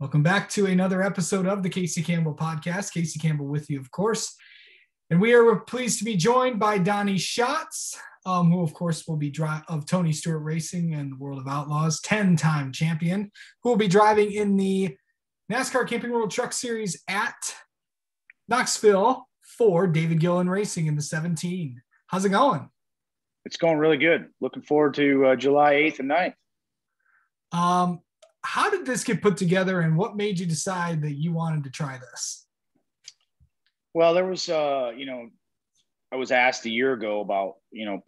Welcome back to another episode of the Casey Campbell podcast. Casey Campbell with you, of course. And we are pleased to be joined by Donny Schatz, who, of course, will be of Tony Stewart Racing and the World of Outlaws, 10-time champion, who will be driving in the NASCAR Camping World Truck Series at Knoxville for David Gillen Racing in the 17. How's it going? It's going really good. Looking forward to July 8th and 9th. How did this get put together, and what made you decide that you wanted to try this? Well, there was, I was asked a year ago about,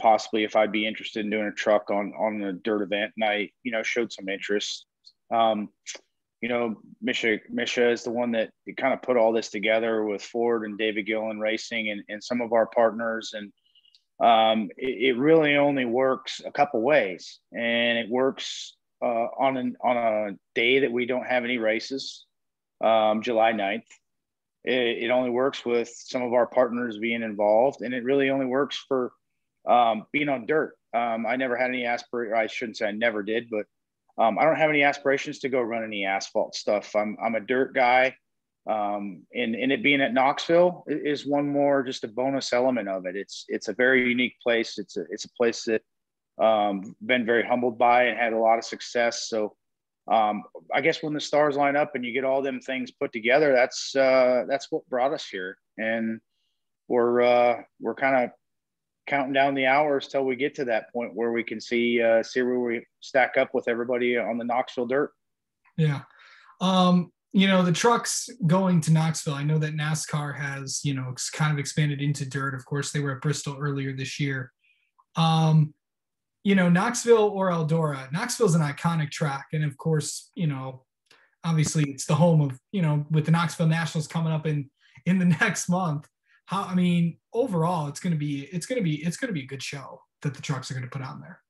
possibly if I'd be interested in doing a truck on a dirt event, and I, showed some interest. Misha is the one that kind of put all this together with Ford and David Gillen Racing and some of our partners. And it really only works a couple ways, and it works on a day that we don't have any races, July 9th. It only works with some of our partners being involved, and it really only works for being on dirt. I never had any I shouldn't say I never did, but I don't have any aspirations to go run any asphalt stuff. I'm a dirt guy, and it being at Knoxville is one more, just a bonus element of it. It's a very unique place. It's a place that been very humbled by and had a lot of success. So I guess when the stars line up and you get all them things put together, that's what brought us here. And we're kind of counting down the hours till we get to that point where we can see where we stack up with everybody on the Knoxville dirt. Yeah. The trucks going to Knoxville, I know that NASCAR has, kind of expanded into dirt. Of course, they were at Bristol earlier this year. Knoxville or Eldora. Knoxville's an iconic track. And of course, obviously it's the home of, with the Knoxville Nationals coming up in the next month. Overall, it's going to be a good show that the trucks are going to put on there.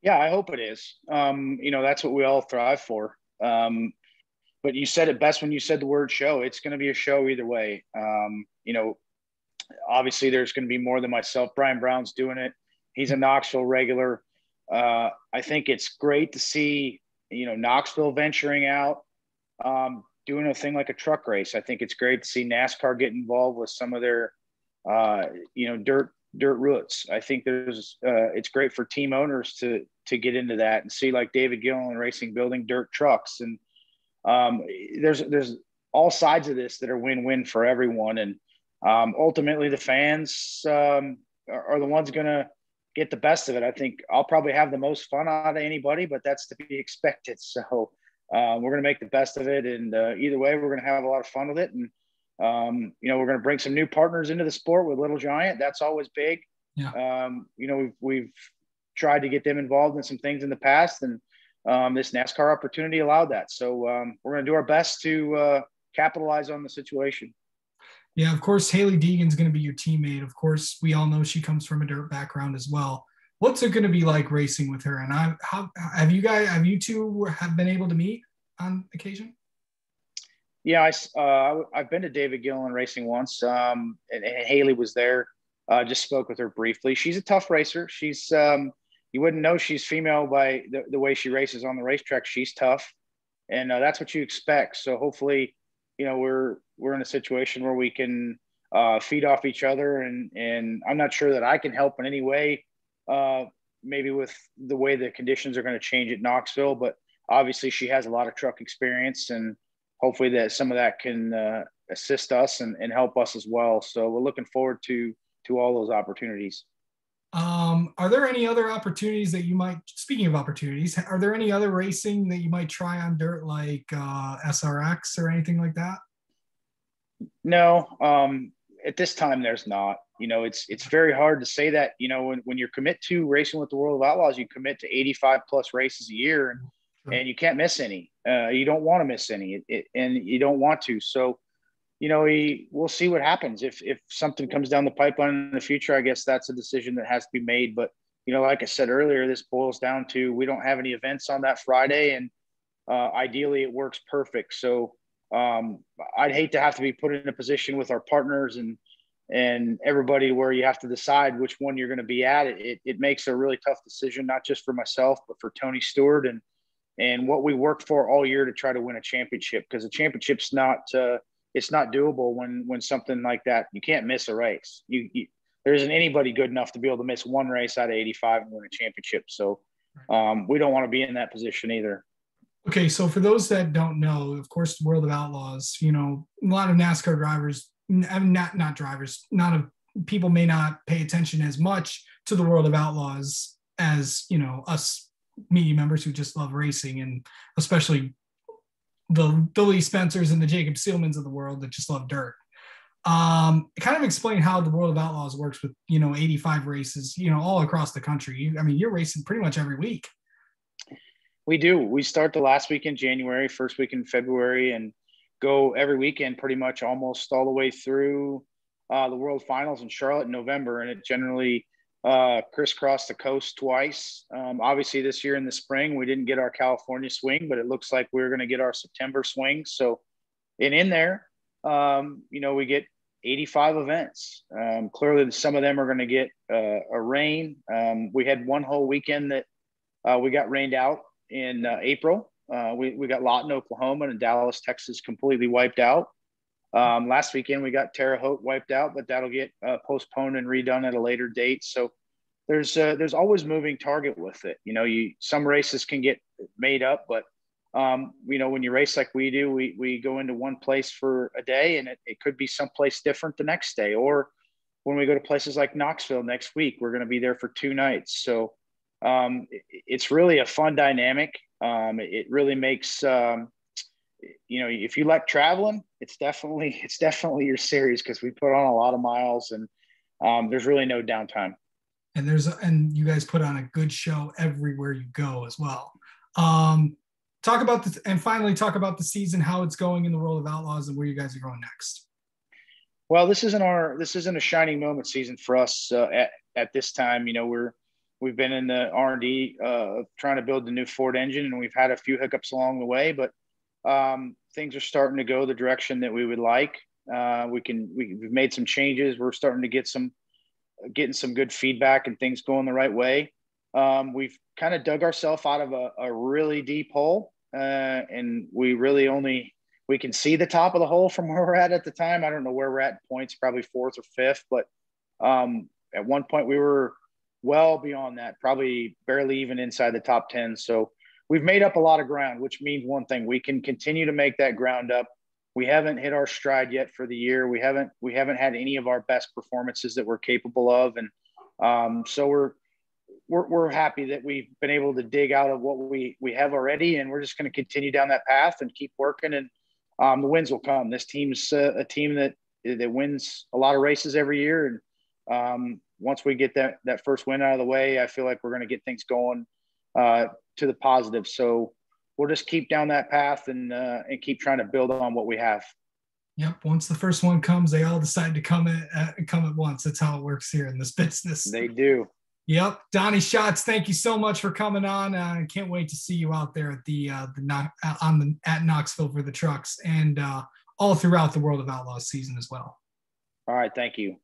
Yeah, I hope it is. That's what we all thrive for. But you said it best when you said the word show. It's going to be a show either way. Obviously there's going to be more than myself. Brian Brown's doing it. He's a Knoxville regular. I think it's great to see, Knoxville venturing out, doing a thing like a truck race. I think it's great to see NASCAR get involved with some of their, dirt roots. I think it's great for team owners to get into that and see, like, David Gillen Racing building dirt trucks. And there's all sides of this that are win-win for everyone. And ultimately the fans are the ones going to get the best of it. I think I'll probably have the most fun out of anybody, but that's to be expected. So we're going to make the best of it. And either way, we're going to have a lot of fun with it. And, we're going to bring some new partners into the sport with Little Giant. That's always big. Yeah. We've tried to get them involved in some things in the past, and this NASCAR opportunity allowed that. So we're going to do our best to capitalize on the situation. Yeah, of course, Haley Deegan's going to be your teammate. Of course, we all know she comes from a dirt background as well. What's it going to be like racing with her? And have you two have been able to meet on occasion? Yeah, I've been to David Gillen Racing once, and Haley was there. Just spoke with her briefly. She's a tough racer. She's you wouldn't know she's female by the way she races on the racetrack. She's tough, and that's what you expect. So hopefully, we're in a situation where we can feed off each other, and I'm not sure that I can help in any way, maybe with the way the conditions are going to change at Knoxville, but obviously she has a lot of truck experience, and hopefully that some of that can assist us and help us as well. So we're looking forward to all those opportunities. Are there any other opportunities that you might, speaking of opportunities, are there any other racing that you might try on dirt, like SRX or anything like that? No, at this time there's not. It's very hard to say that. When you commit to racing with the World of Outlaws, you commit to 85 plus races a year, and you can't miss any. You don't want to miss any, and you don't want to. So, we'll see what happens. If something comes down the pipeline in the future, I guess that's a decision that has to be made. But like I said earlier, this boils down to we don't have any events on that Friday, and ideally it works perfect. So I'd hate to have to be put in a position with our partners and everybody where you have to decide which one you're going to be at. It makes a really tough decision, not just for myself, but for Tony Stewart. And and what we worked for all year to try to win a championship, because a championship's not it's not doable when something like that, you can't miss a race. There isn't anybody good enough to be able to miss one race out of 85 and win a championship. So we don't want to be in that position either. Okay, so for those that don't know, of course, the World of Outlaws, you know, a lot of NASCAR drivers, not drivers, people may not pay attention as much to the World of Outlaws as, you know, us media members who just love racing, and especially the Lee Spencers and the Jacob Seelmans of the world that just love dirt. Kind of explain how the World of Outlaws works with, you know, 85 races, you know, all across the country. I mean, you're racing pretty much every week. We do. We start the last week in January, first week in February, and go every weekend pretty much almost all the way through the World Finals in Charlotte in November. And it generally crisscrossed the coast twice. Obviously, this year in the spring, we didn't get our California swing, but it looks like we're going to get our September swing. So, and in there, you know, we get 85 events. Clearly, some of them are going to get a rain. We had one whole weekend that we got rained out in April. We got Lawton, Oklahoma, and Dallas, Texas completely wiped out. Last weekend we got Terre Haute wiped out, but that'll get postponed and redone at a later date. So there's always moving target with it. You know, some races can get made up, but you know, when you race like we do, we go into one place for a day, and it could be someplace different the next day. Or when we go to places like Knoxville next week, we're going to be there for 2 nights. So it's really a fun dynamic. It really makes, you know, if you like traveling, it's definitely your series, because we put on a lot of miles, and there's really no downtime. And you guys put on a good show everywhere you go as well. Talk about this, and finally talk about the season, how it's going in the World of Outlaws, and where you guys are going next. Well, this isn't a shining moment season for us at this time. You know, we've been in the R&D trying to build the new Ford engine, and we've had a few hiccups along the way, but things are starting to go the direction that we would like. We've made some changes. We're starting to getting some good feedback, and things going the right way. We've kind of dug ourselves out of a really deep hole, and we can see the top of the hole from where we're at the time. I don't know where we're at in points, probably 4th or 5th, but at one point we were well beyond that, probably barely even inside the top 10. So we've made up a lot of ground, which means one thing: we can continue to make that ground up. We haven't hit our stride yet for the year. We haven't had any of our best performances that we're capable of, and so we're happy that we've been able to dig out of what we have already, and we're just going to continue down that path and keep working, and the wins will come. This team's a team that wins a lot of races every year, and once we get that first win out of the way, I feel like we're going to get things going to the positive. So we'll just keep down that path and keep trying to build on what we have. Yep. Once the first one comes, they all decide to come at once. That's how it works here in this business. They do. Yep. Donny Schatz, thank you so much for coming on. I can't wait to see you out there at Knoxville for the trucks, and all throughout the World of Outlaws season as well. All right. Thank you.